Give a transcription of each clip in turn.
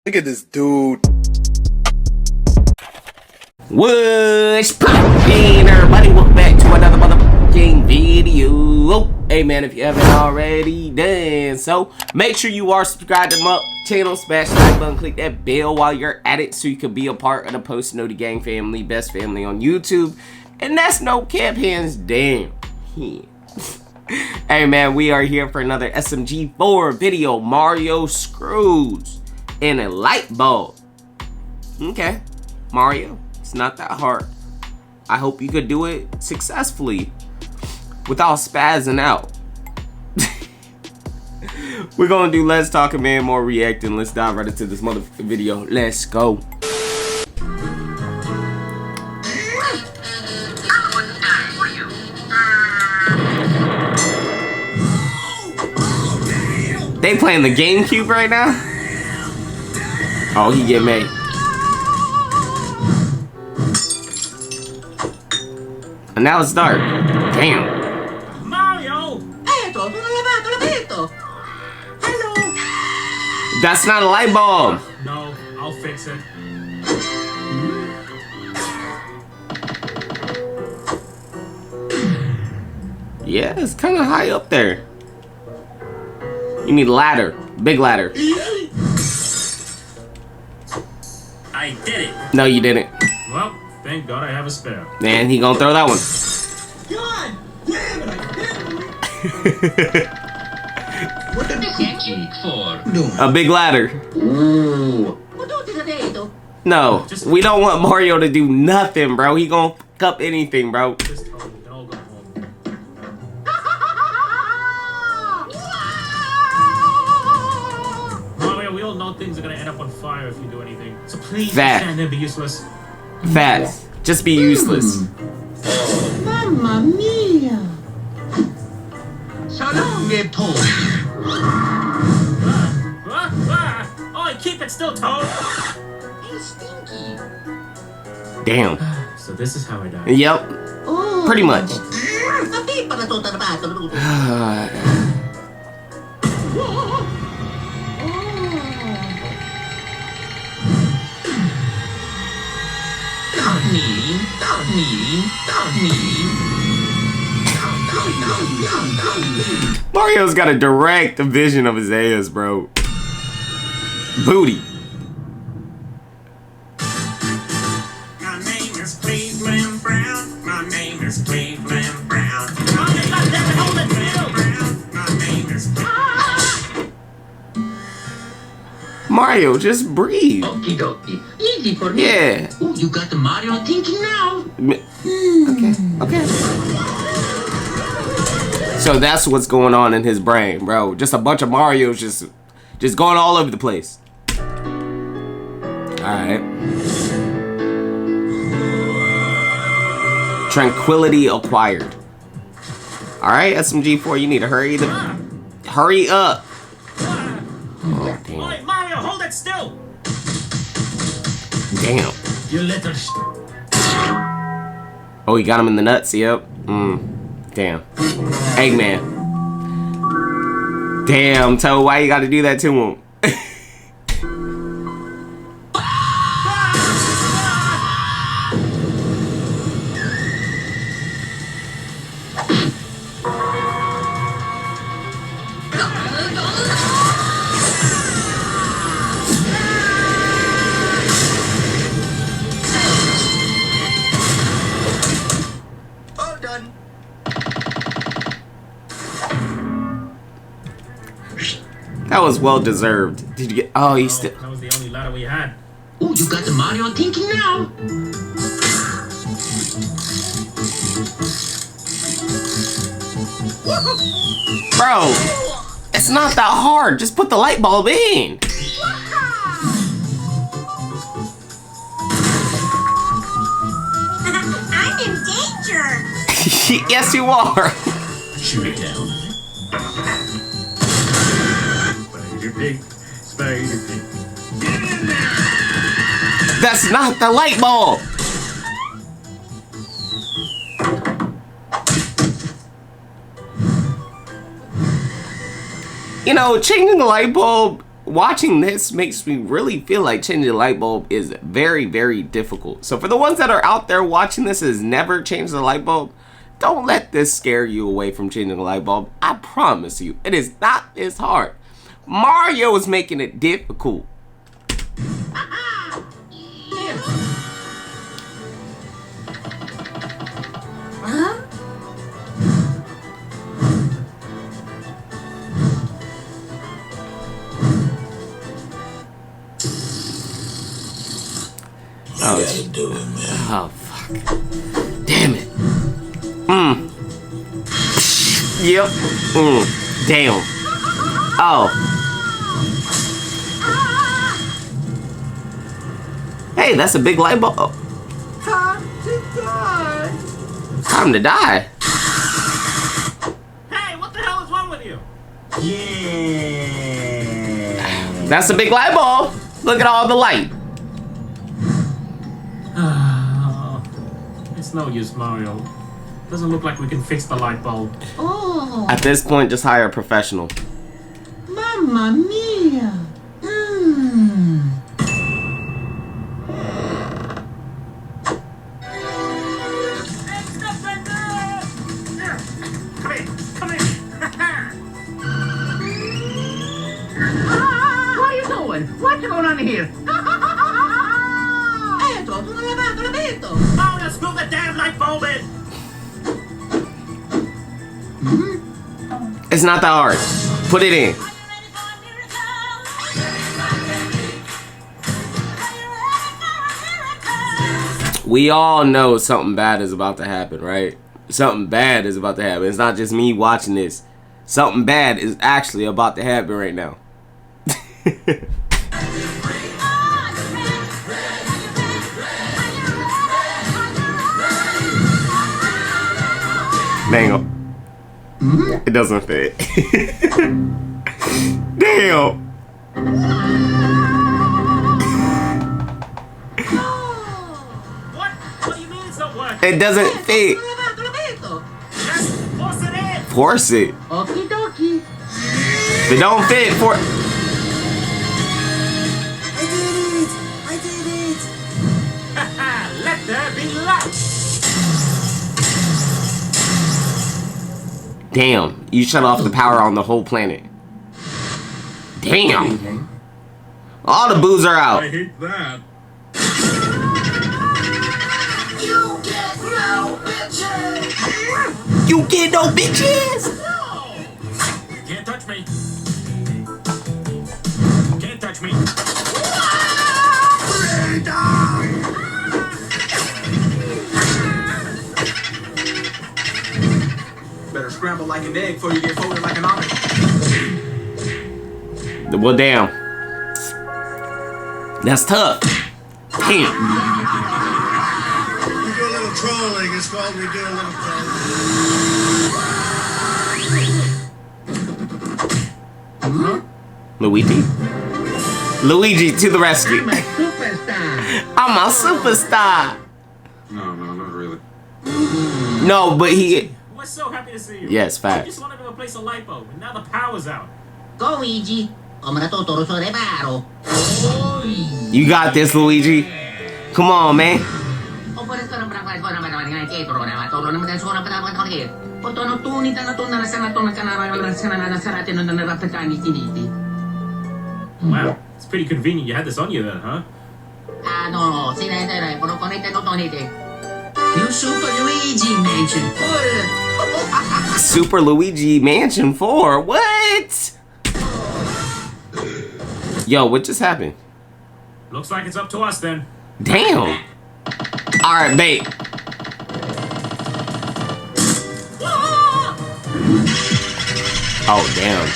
Look at this dude. What's poppin', everybody? Welcome back to another motherfucking video. Hey man, if you haven't already done so, make sure you are subscribed to my channel, smash the like button, click that bell while you're at it so you can be a part of the Post Noti Gang family, best family on YouTube. And that's no cap, hands down. Hey man, we are here for another SMG4 video, Mario Screws and a light bulb. Okay, Mario, it's not that hard. I hope you could do it successfully without spazzing out. We're gonna do less talking, man, more reacting. Let's dive right into this motherfucking video. Let's go. They playing the GameCube right now? Oh, he get made. And now it's dark. Damn. Mario! Hello! That's not a light bulb. No, I'll fix it. Yeah, it's kind of high up there. You need a ladder. Big ladder. I did it! No, you didn't. Well, thank God I have a spare. Man, he gonna throw that one. God damn it, I can't What the SMG4? A big ladder. No, we don't want Mario to do nothing, bro. He gonna fuck up anything, bro. Just tell me, we can all go home. Mario, we all know things are gonna end up on fire if you do anything. So please Fat. stand there and be useless. Fast. Just be useless. Mamma mia! Salonge po! Oh, keep it still, Toad! It's stinky. Damn. So this is how I die. Yep. Pretty much. Mario's got a direct vision of his ass, bro. Booty. My name is Cleveland Brown. My name is Cleveland Brown. Oh, they got that helmet too! My name is Mario, just breathe. Okie dokie. Easy for me. Yeah. Oh, you got the Mario thinking now. Okay. So that's what's going on in his brain, bro. Just a bunch of Marios just going all over the place. Alright. Tranquility acquired. Alright, SMG4, you need to hurry up. Oh, damn. Oi, Mario, hold it still! Damn. You little Oh, he got him in the nuts, yep. Damn. Eggman. Damn, Toad, why you gotta do that to him? all done. That was well deserved. Did you get? Oh, he still. That was the only ladder we had. Oh, you got the Mario thinking now. Bro, it's not that hard. Just put the light bulb in. I'm in danger! Yes, you are. Shoot it down. Spider pig, spider pig. That's not the light bulb. You know, changing the light bulb watching this makes me really feel like changing the light bulb is very, very difficult. So for the ones that are out there watching this has never changed the light bulb, don't let this scare you away from changing the light bulb. I promise you, it is not this hard. Mario is making it difficult. Oh, do it, man. Oh, fuck. Damn it. Yep. Damn. Oh. Hey, that's a big light bulb. Oh. Time to die. Hey, what the hell is wrong with you? Yeah. That's a big light bulb. Look at all the light. It's no use, Mario. Doesn't look like we can fix the light bulb. Oh, At this point, just hire a professional. Mamma mia. Come here, come here. What are you doing? What's going on here? Eto, tu non lavato, l'abito. Oh, let's screw the damn light bulb in. It's not that hard. Put it in. We all know something bad is about to happen, right? Something bad is about to happen. It's not just me watching this. Something bad is actually about to happen right now. Dang. It doesn't fit. Damn. What do you mean it's not working? It doesn't fit. Non lavato, l'abito. Just force it in. Force it. Okie dokie. If it don't fit, for I did it. Let there be light. damn, you shut off the power on the whole planet. Damn. All the boos are out. I hate that. You get no bitches! You get no bitches. Can't touch me. Can't touch me. Better scramble like an egg before you get folded like an omelet. Well, damn. That's tough. Damn. We do a little trolling. It's called we do a little trolling. Luigi? Luigi to the rescue. I'm a superstar. I'm a superstar. No, not really. No, but he... We're so happy to see you. Yes, I facts. just wanted to replace a light bulb, and now the power's out. Go, Luigi. You got this, Luigi. Come on, man. Wow, it's pretty convenient you had this on you then, huh? You Super Luigi Mansion. Super Luigi Mansion 4? What? Yo, what just happened? Looks like it's up to us then. Damn. Alright, bait. Oh, damn.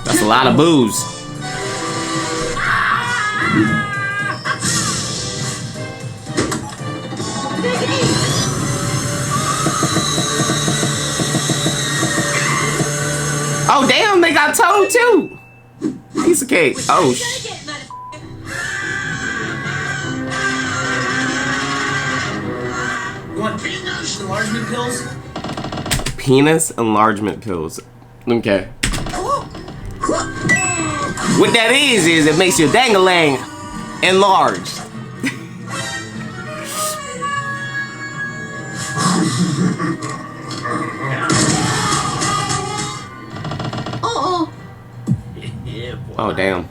That's a lot of booze. Oh, damn, they got Toad too. Piece of cake. Oh, You want penis enlargement pills? penis enlargement pills. Okay. What that is it makes your dang-a-lang enlarged. Oh, Yeah, boy. Oh, damn.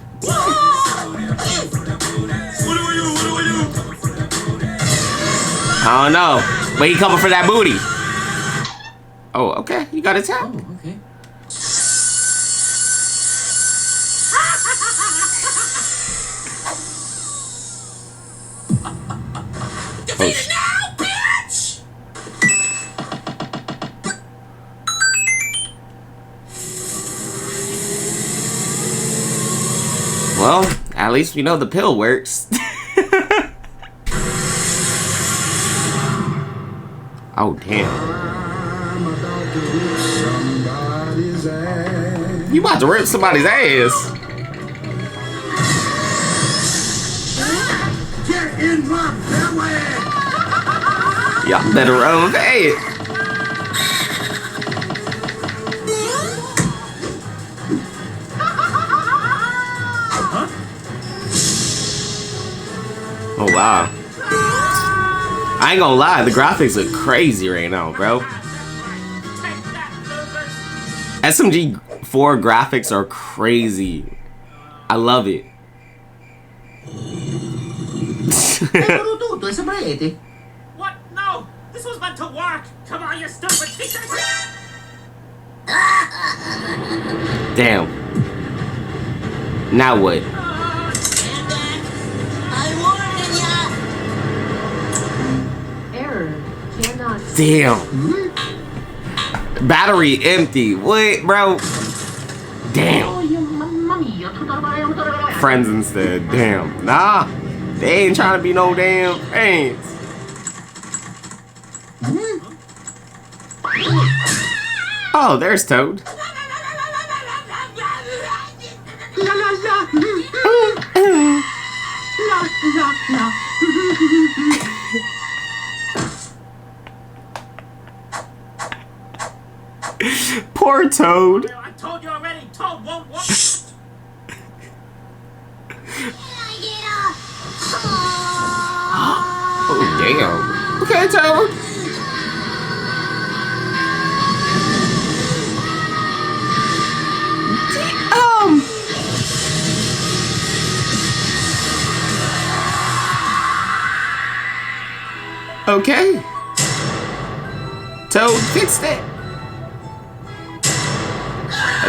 I don't know. But he coming for that booty. Oh, okay. You got a tap. Oh, okay. Oh, sh Now, bitch! Well, at least we know the pill works. Oh, damn. You about to rip somebody's ass. Get in my belly! Y'all better run with it. Oh, wow. I ain't gonna lie, the graphics look crazy right now, bro. SMG4 graphics are crazy. I love it. Eccolo tutto, è saprete. What? No! This was meant to work! Come on, you stupid piece of shit! Damn. Now what? error. Cannot. Damn. Battery empty. What, bro? Damn. Oh, mamma mia, tutta la Friends instead. Damn. Nah. They ain't trying to be no damn friends. Oh, there's Toad. La la la. La la la. Poor Toad. I told you already, Toad won't work! Oh, damn. Okay, Toad. Okay. Toad fixed it.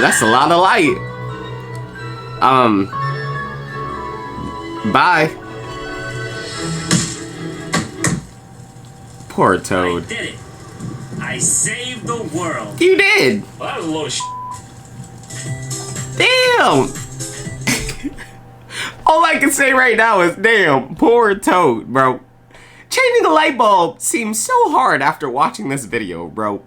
That's a lot of light. Bye. Poor I Toad. did it! I saved the world! You did. Well, that was a load of shit. Damn. All I can say right now is damn. Poor Toad, bro. Changing the light bulb seems so hard after watching this video, bro.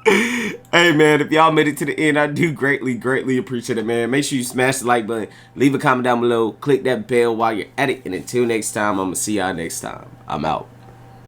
Hey, man, if y'all made it to the end, I do greatly appreciate it, man. Make sure you smash the like button, leave a comment down below, click that bell while you're at it, and until next time, I'm going to see y'all next time. I'm out.